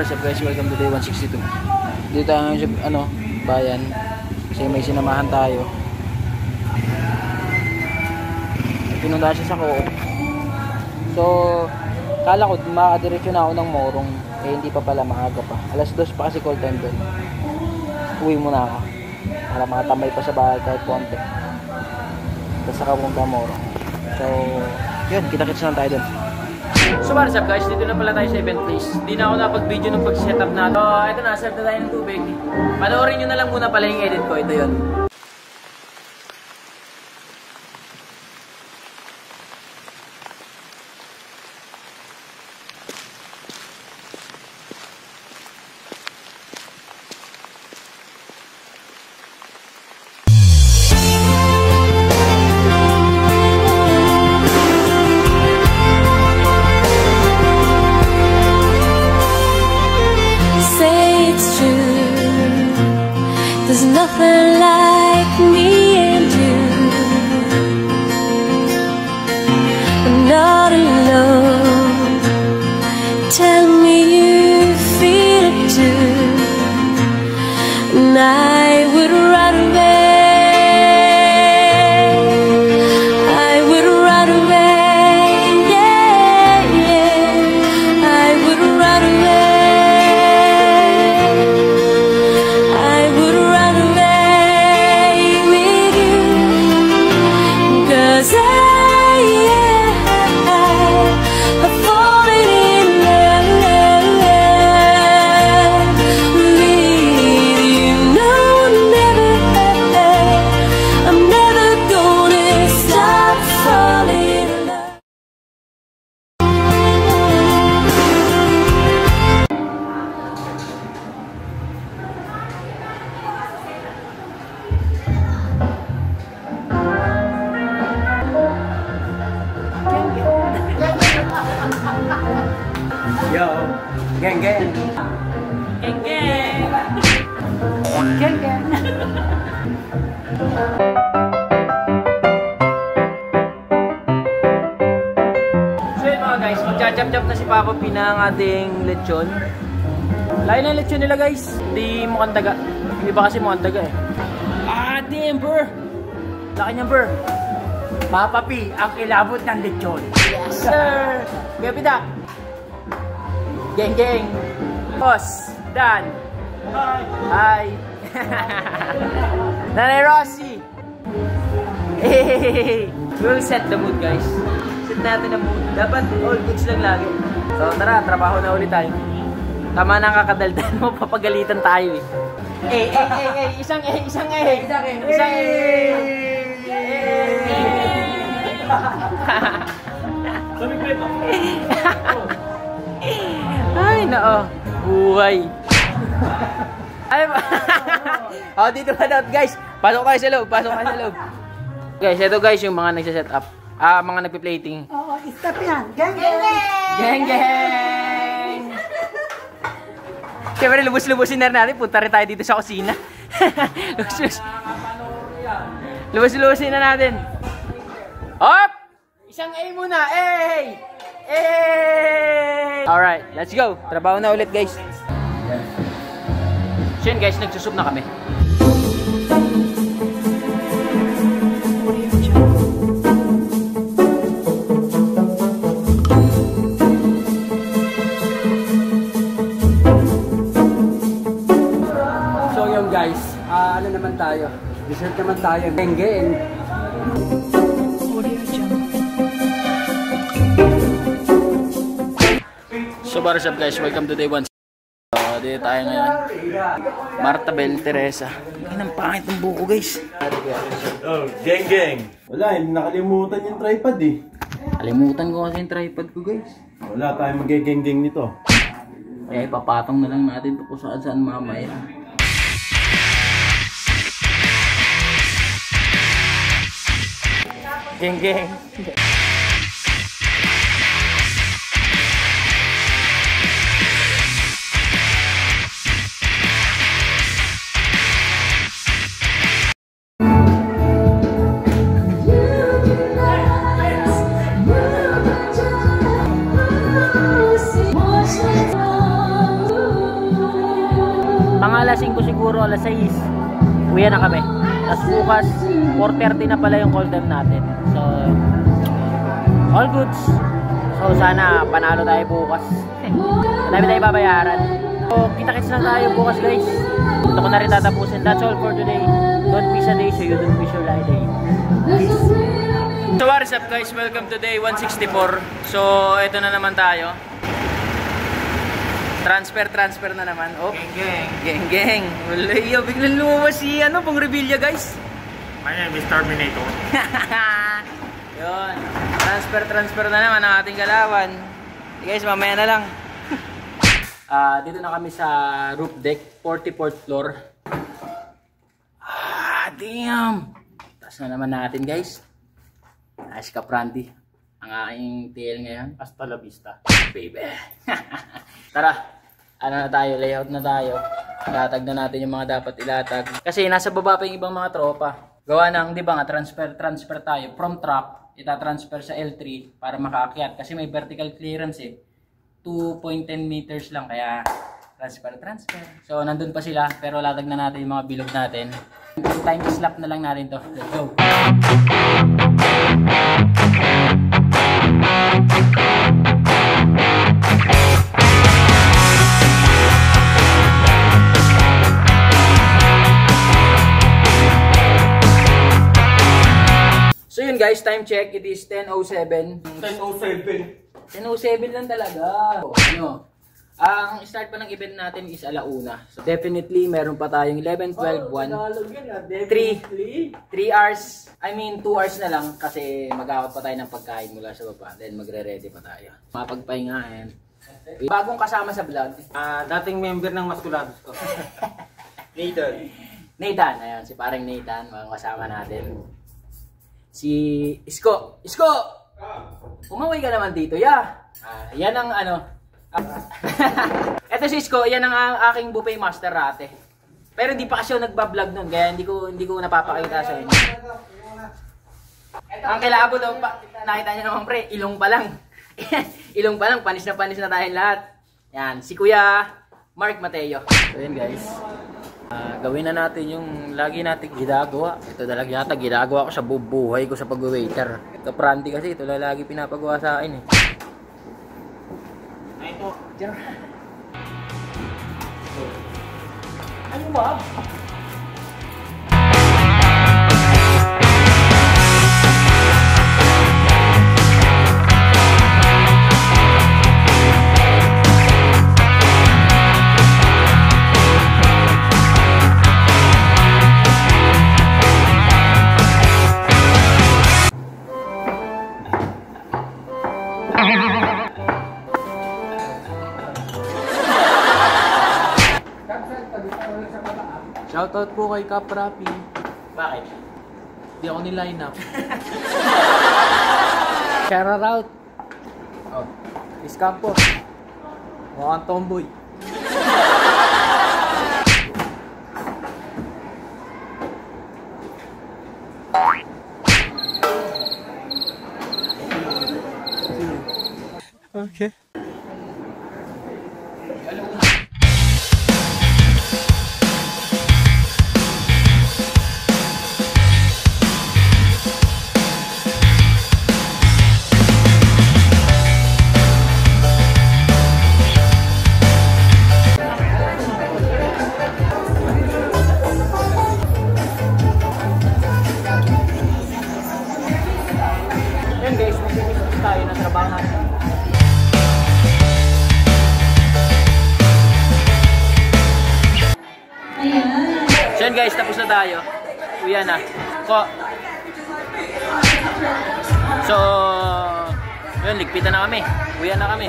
What's up guys, welcome to day 162. Dito tayo ngayon sa bayan kasi may sinamahan tayo. Pinunta siya sa Coop. So kala ko makadiretso na ako ng Morong, eh hindi pa pala, maaga pa. Alas 2 pa kasi call time doon. Uwi muna ako para makatamay pa sa bahay kahit konti. Tapos saka pumunta Morong. So yun, kita-kits na tayo doon. So what's up guys, dito na pala tayo sa event place. Hindi na ako napag-video ng pag-setup na. So ito na, serve na tayo ng tubig. Panoorin nyo na lang muna pala yung edit ko. Ito yun. There's nothing like me and you. I'm not alone. Tell me you feel it too, and I would run away. I would run away. Yeah, yeah. I would run away. Yo, geng geng. Geng geng. Geng geng. So yun mga guys, magcha-chop-chop na si Papa P ng ating lechon. Lain na lechon nila guys. Hindi mukhang daga. Hindi ba kasi mukhang daga eh. Ah, damn bro. Laki niya bro. Papa P, ang kilabot ng lechon. Yes sir. Kaya pita. Geng geng. Boss Dan. Hi. Nanay Rosie. Hey. We'll set the mood guys. Set natin ang mood. Dapat all goods lang lagi. So tara, trabaho na ulit tayo. Tama na ang kakadaldan mo, papagalitan tayo eh. Isang isang Ay, nao. Buhay. Ay, oh, dito pa daw, guys. Pasok tayo sa loob, Guys, ito guys yung mga nagse-set up. Mga nagpi-plating. Oo, stop yan. Geng geng. Geng geng. Siyempre, lubos-lubosin na natin. Punta rin tayo dito sa kusina. Lubos-lubosin na natin. Hop! Isang A muna. Hey! Hey! Alright, let's go. Trabaho na ulit, guys. So yun, guys, nagsusup na kami. So yun guys, ano naman tayo? Dessert naman tayo. Geng-geng. So what's up guys, welcome to day 1. Dito tayo ngayon. Martabel Teresa. Ay, ang pangit ng buko guys. Oh, geng geng. Wala, hindi nakalimutan yung tripod eh. Kalimutan ko kasi yung tripod ko guys. Wala tayong magigeng geng nito. Kaya ipapatong na lang natin ito kung saan mamaya. Geng geng. alas 5 siguro, alas 6, uwi na kami. Tapos bukas, 4:30 na pala yung call time natin. So, all goods. So, sana panalo tayo bukas. Madami tayo babayaran. So, kita-kits lang tayo bukas guys. Ito ko na rin tatapusin. That's all for today. Don't miss a day so you don't miss your life day. So, what is up guys? Welcome to day 164. So, ito na naman tayo. Transfer na naman. Oh. Geng. Wala iyo, biglang lumabas si pang Revilla guys. My name is Terminator. Yun. Transfer na naman ang ating galawan. Guys, mamaya na lang. Dito na kami sa roof deck, 44th floor. Damn! Taas na naman natin guys. Nice ka, Prandy. Ang aking TL ngayon. Hasta la vista. Baby. Tara, layout na tayo. Ilatag na natin yung mga dapat ilatag. Kasi nasa baba pa yung ibang mga tropa. Gawa ng, di ba nga, transfer tayo from truck, itatransfer sa L3 para makaakyat. Kasi may vertical clearance 2.10 meters lang, kaya transfer. So, nandun pa sila, pero latag na natin yung mga bilog natin. Time slap na lang natin to. Let's go! So yun guys, time check, it is 10:07. 10:07 lang talaga. Ang start pa ng event natin is alauna. So definitely meron pa tayong 11, 12, 1, 3 hours. I mean 2 hours na lang kasi mag-aawat pa tayo ng pagkain mula sa baba. Then magre-ready pa tayo. Mapagpahingahin. Bagong kasama sa vlog. Dating member ng Maskulados ko. Nathan, ayan, si parang Nathan, mga kasama natin. Si Isko! Umaway ka naman dito, yan ang Ito si Isko, yan ang aking buffet master ate. Pero hindi pa kasi ako nagba-vlog nun, kaya hindi ko napapakita sa inyo. Ang kilabo daw, nakita niyo naman pre, ilong pa lang. Panis na tayo lahat. Yan, si Kuya Mark Mateo. So yan guys. Gawin na natin yung lagi natin ginagawa. Ito talaga yata ginagawa ko sa buhay ko sa pag-waiter. Kapranti kasi ito lagi pinapagawa sa akin Ay po. Ano ba? Shoutout po kay Cap Rapi. Bakit? Di ako ni-line up. Shout out. Oh, Iskampo. Mukhang tomboy. Okay. Yan guys, mag-finish tayo ng trabaho. So yan guys, tapos na tayo. Uwi na. So, yun, ligpitan na kami. Uwi na kami.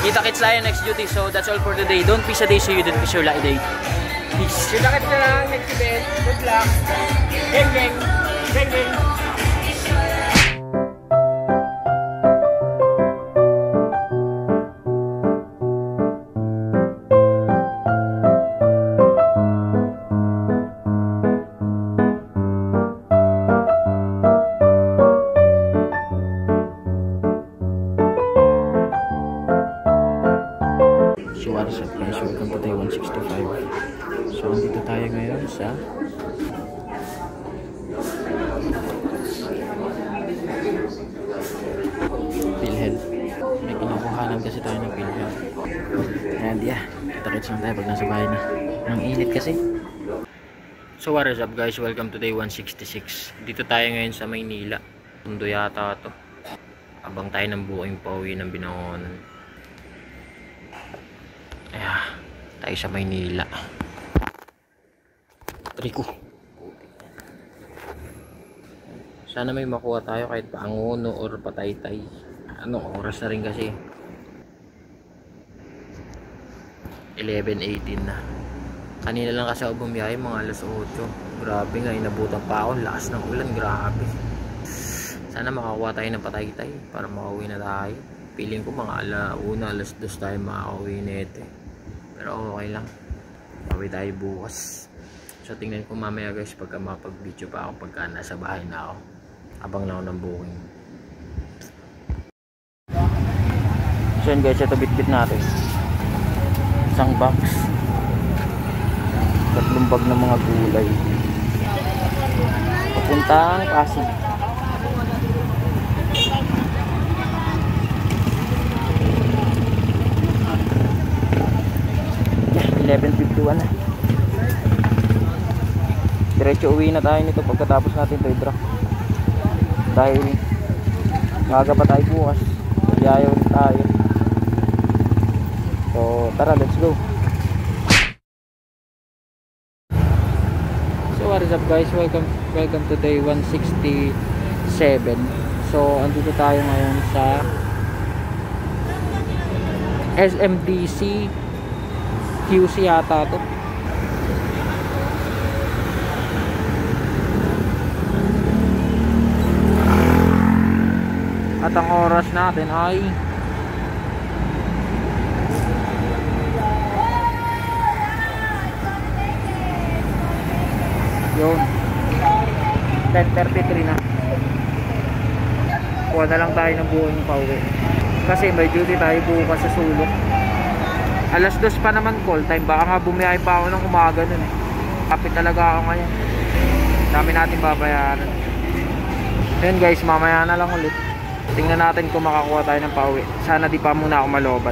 Kita-kits tayo next duty. So that's all for today. Don't miss a day so you don't miss your lucky day. Peace. Kita-kits na lang next event. Good luck. Geng. So what's up guys, welcome to Day 165. So andito tayo ngayon sa PhilHealth. May kinukuhanan kasi tayo ng PhilHealth. And yeah, kita-kits lang tayo pag nasa bahay na. Ang init kasi. So what is up guys, welcome to Day 166. Dito tayo ngayon sa Maynila. Tundo yata to. Abang tayo ng buong pauwi ng Binangonan. Ayan, tayo sa Maynila. Rico. Sana may makuha tayo kahit paangono or pataytay. Anong oras na rin kasi? 11:18 na. Kanina lang kasi ako bumiyahe, mga alas 8. Grabe nga, inabutan pa ako. Lakas ng ulan, grabe. Sana makakuha tayo ng pataytay para makauwi na tayo. Feeling ko mga alas 2 tayo makauwi nito. Pero okay lang. Pauwi tayo bukas. So tingnan ko mamaya guys pagka mapag-video pa ako pagka nasa bahay na ako. Abang na ako ng booking. So yun guys, ito bit-bit natin. Isang box. 3 bag ng mga gulay. Papuntang Pasig. Yeah, 11:51 na. Diretso uwi na tayo nito pagkatapos natin ito i-drop. Dahil maaga pa tayo bukas. Yayaw tayo. So tara, let's go. So what is up guys, welcome to Day 167. So andito tayo ngayon sa SMDC QC yata to. At ang oras natin ay yun 10:33 na. Kuha na lang tayo ng buong pauwi kasi may duty tayo bukas sa Sulok. Alas 2 pa naman call time. Baka nga bumiyahe pa ako ng umaga nun eh. Kapit talaga ako ngayon. Dami natin babayaran. Ayun guys, mamaya na lang ulit. Tingnan natin kung makakuha tayo ng pauwi. Sana di pa muna ako malobat.